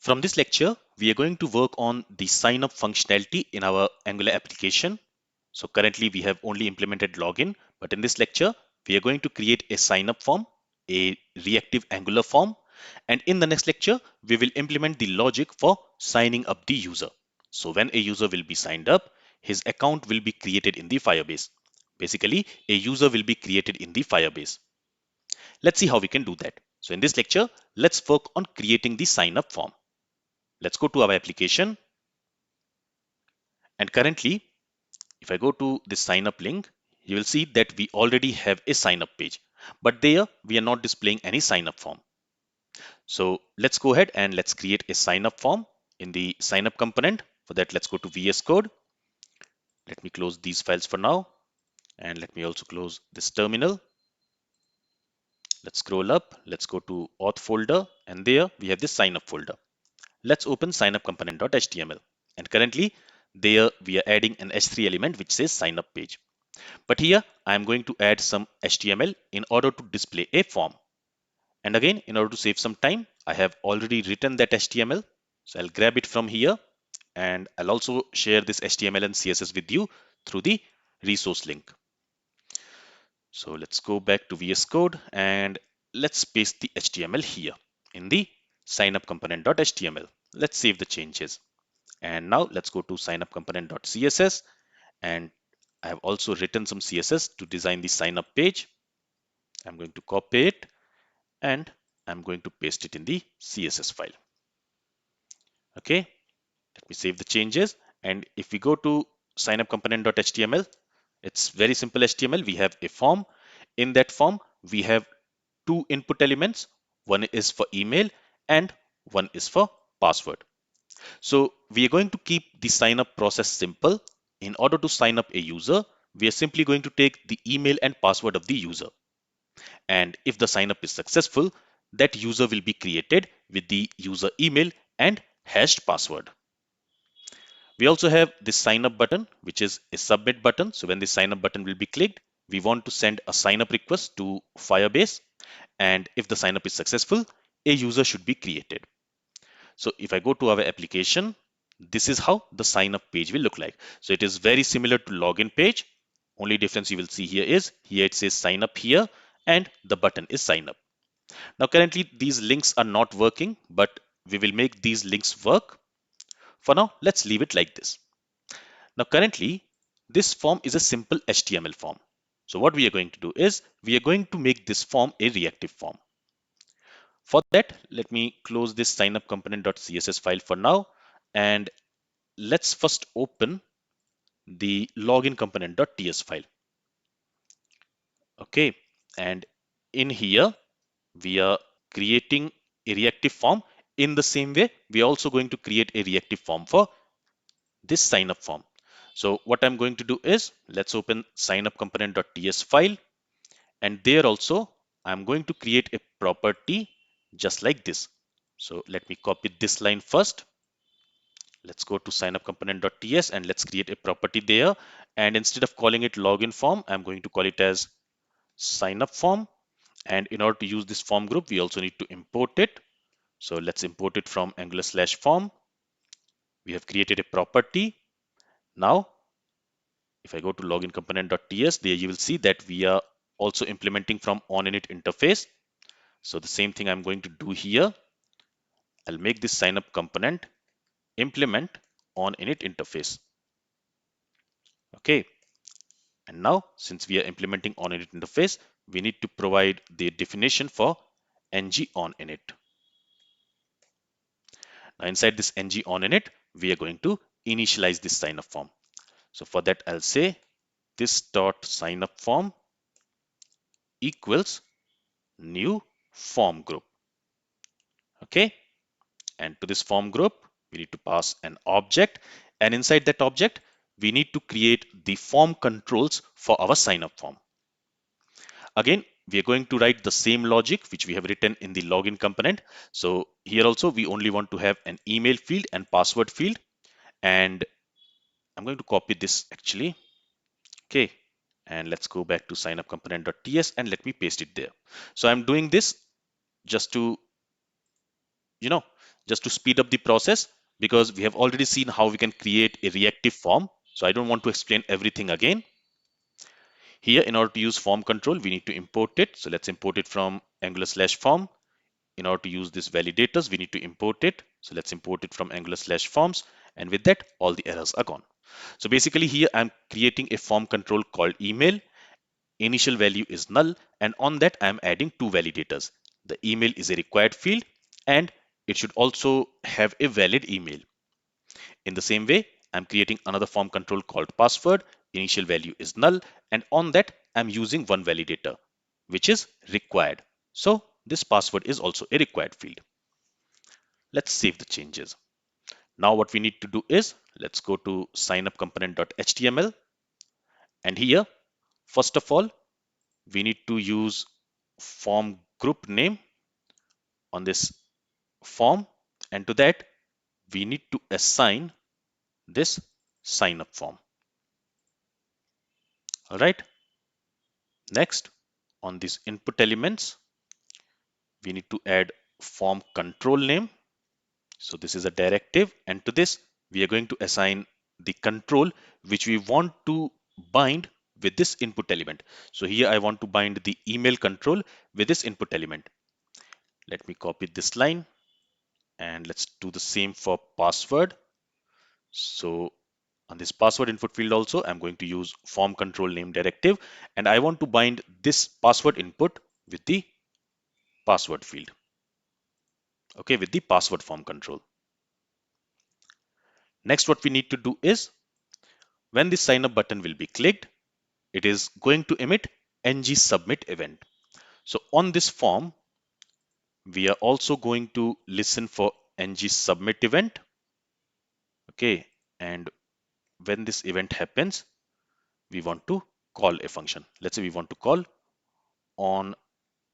From this lecture, we are going to work on the sign up functionality in our Angular application. So currently we have only implemented login, but in this lecture, we are going to create a sign up form, a reactive Angular form, and in the next lecture, we will implement the logic for signing up the user. So when a user will be signed up, his account will be created in the Firebase. Basically, a user will be created in the Firebase. Let's see how we can do that. So in this lecture, let's work on creating the sign up form. Let's go to our application. And currently, if I go to the sign up link, you will see that we already have a sign up page, but there we are not displaying any sign up form. So let's go ahead and let's create a sign up form in the sign up component. For that, let's go to VS Code. Let me close these files for now. And let me also close this terminal. Let's scroll up. Let's go to auth folder. And there we have this sign up folder. Let's open signup_component.html. And currently there we are adding an h3 element which says sign up page. But here I am going to add some HTML in order to display a form. And again, in order to save some time, I have already written that HTML. So I'll grab it from here and I'll also share this HTML and CSS with you through the resource link. So let's go back to VS Code and let's paste the HTML here in the signup_component.html. Let's save the changes. And now let's go to signup_component.css, and I have also written some CSS to design the sign up page. I'm going to copy it and I'm going to paste it in the CSS file. Okay, let me save the changes. And if we go to signup_component.html, it's very simple HTML. We have a form. In that form, we have two input elements. One is for email and one is for password. So we are going to keep the sign up process simple. In order to sign up a user, we are simply going to take the email and password of the user. And if the sign up is successful, that user will be created with the user email and hashed password. We also have this sign up button, which is a submit button. So when the sign up button will be clicked, we want to send a sign up request to Firebase. And if the sign up is successful, a user should be created. So if I go to our application, this is how the sign up page will look like. So it is very similar to login page. Only difference you will see here is here it says sign up here and the button is sign up. Now currently these links are not working, but we will make these links work. For now, let's leave it like this. Now currently this form is a simple HTML form. So what we are going to do is we are going to make this form a reactive form. For that, let me close this signup_component.css file for now, and let's first open the login component.ts file. Okay, and in here we are creating a reactive form. In the same way, we are also going to create a reactive form for this sign up form. So what I'm going to do is let's open signup_component.ts file, and there also I'm going to create a property just like this. So let me copy this line first. Let's go to signup_component.ts and let's create a property there. And instead of calling it login form, I'm going to call it as sign up form. And in order to use this form group, we also need to import it. So let's import it from angular/form. We have created a property. Now, if I go to login component.ts, there you will see that we are also implementing from onInit interface. So the same thing I'm going to do here. I'll make this sign up component implement onInit interface. Okay. And now, since we are implementing onInit interface, we need to provide the definition for ngOnInit. Now, inside this ngOnInit, we are going to initialize this sign up form. So for that, I'll say this dot sign up form equals new form group. Okay. And to this form group, we need to pass an object. And inside that object, we need to create the form controls for our sign up form. Again, we are going to write the same logic which we have written in the login component. So here also we only want to have an email field and password field. And I'm going to copy this actually. Okay. And let's go back to signup_component.ts and let me paste it there. So I'm doing this just to you know, just to speed up the process, because we have already seen how we can create a reactive form. So I don't want to explain everything again. Here, in order to use form control, we need to import it. So let's import it from Angular/form. In order to use this validators, we need to import it. So let's import it from Angular/forms. And with that, all the errors are gone. So basically here, I'm creating a form control called email. Initial value is null. And on that, I'm adding two validators. The email is a required field, and it should also have a valid email. In the same way, I'm creating another form control called password. Initial value is null, and on that I'm using one validator, which is required. So this password is also a required field. Let's save the changes. Now what we need to do is, let's go to signupComponent.html, and here, first of all, we need to use form group name on this form, and to that we need to assign this sign up form. All right. Next, on these input elements, we need to add form control name. So this is a directive, and to this we are going to assign the control which we want to bind with this input element. So here I want to bind the email control with this input element. Let me copy this line, and let's do the same for password. So on this password input field also, I'm going to use form control name directive, and I want to bind this password input with the password field. Okay, with the password form control. Next, what we need to do is, when the sign up button will be clicked, it is going to emit ngSubmit event. So on this form, we are also going to listen for ngSubmit event. Okay, and when this event happens, we want to call a function. Let's say we want to call on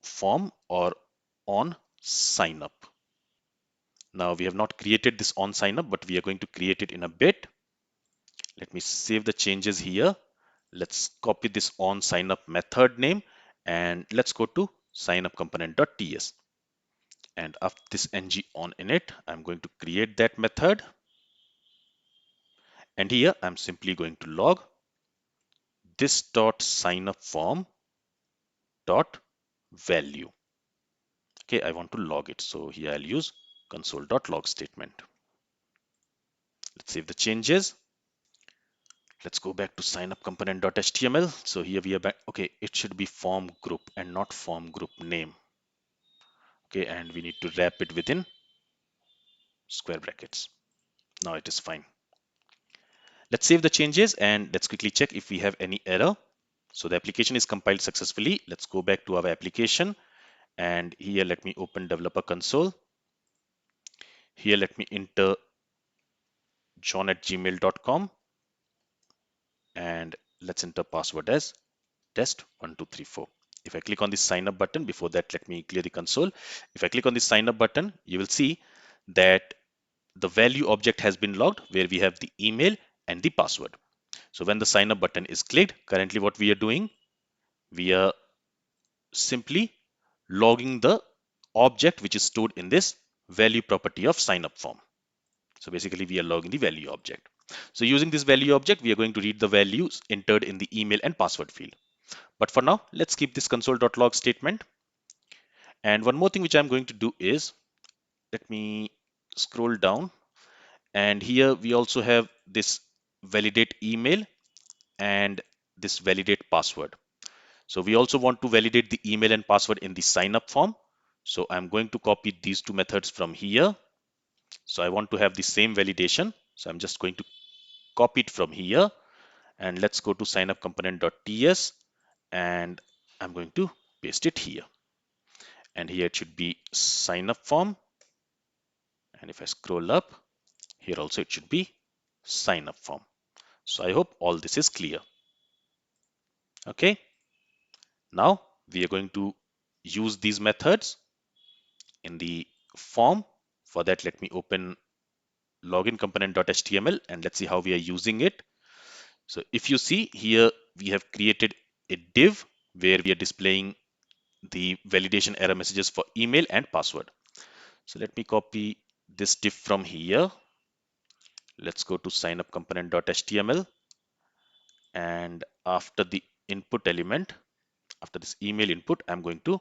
form or on sign up. Now we have not created this on sign up, but we are going to create it in a bit. Let me save the changes here. Let's copy this on sign up method name, and let's go to signupComponent.ts. And after this ng on init, I'm going to create that method. And here I'm simply going to log this dot signupForm dot value. Okay, I want to log it. So here I'll use console.log statement. Let's save the changes. Let's go back to signupComponent.html. So here we are back. Okay, it should be form group and not form group name. Okay, and we need to wrap it within square brackets. Now it is fine. Let's save the changes and let's quickly check if we have any error. So the application is compiled successfully. Let's go back to our application, and here let me open developer console. Here let me enter john@gmail.com, and let's enter password as test1234. If I click on the sign up button, before that let me clear the console. If I click on the sign up button, you will see that the value object has been logged, where we have the email and the password. So when the sign up button is clicked, currently what we are doing, we are simply logging the object which is stored in this value property of sign up form. So basically we are logging the value object. So using this value object, we are going to read the values entered in the email and password field. But for now, let's keep this console.log statement. And one more thing which I'm going to do is, let me scroll down, and here we also have this validate email and this validate password. So we also want to validate the email and password in the sign up form. So I'm going to copy these two methods from here. So I want to have the same validation. So I'm just going to copy it from here, and let's go to signupComponent.ts, and I'm going to paste it here. And here it should be sign up form. And if I scroll up, here also it should be sign up form. So I hope all this is clear. Okay. Now we are going to use these methods in the form. For that, let me open login component.html and let's see how we are using it. So if you see here, we have created a div where we are displaying the validation error messages for email and password. So let me copy this div from here. Let's go to signup component.html, and after the input element, after this email input, I'm going to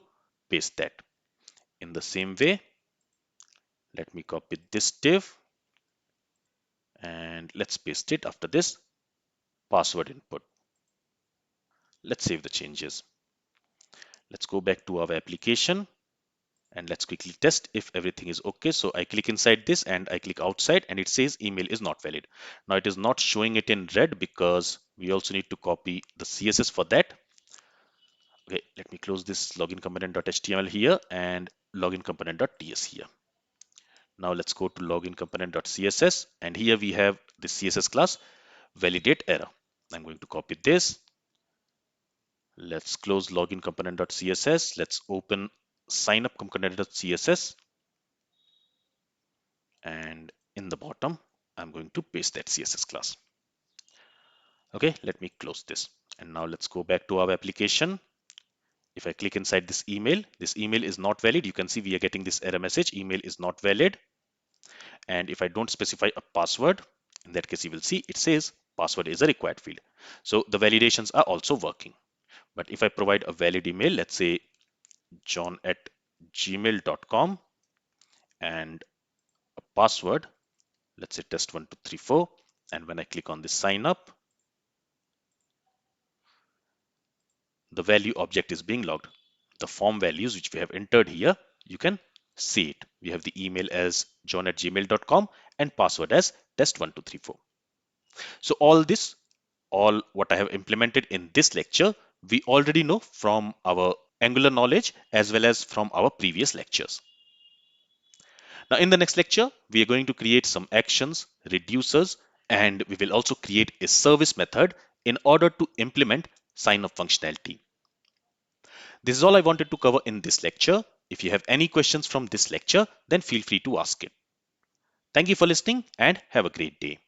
paste that. In the same way, let me copy this div and let's paste it after this password input. Let's save the changes. Let's go back to our application and let's quickly test if everything is okay. So I click inside this and I click outside and it says email is not valid. Now it is not showing it in red because we also need to copy the CSS for that. Okay, let me close this login component.html here and login component.ts here. Now let's go to login component.css and here we have the CSS class validate error. I'm going to copy this. Let's close login component.css. Let's open signup component.css, and in the bottom I'm going to paste that CSS class. Okay, let me close this. And now let's go back to our application. If I click inside this email is not valid. You can see we are getting this error message, email is not valid. And if I don't specify a password, in that case you will see it says password is a required field. So the validations are also working. But if I provide a valid email, let's say john@gmail.com, and a password, let's say test1234, and when I click on the sign up, the value object is being logged. The form values which we have entered here, you can see it. We have the email as john@gmail.com and password as test1234. So all what I have implemented in this lecture, we already know from our Angular knowledge as well as from our previous lectures. Now in the next lecture, we are going to create some actions, reducers, and we will also create a service method in order to implement sign up functionality. This is all I wanted to cover in this lecture. If you have any questions from this lecture, then feel free to ask it. Thank you for listening and have a great day.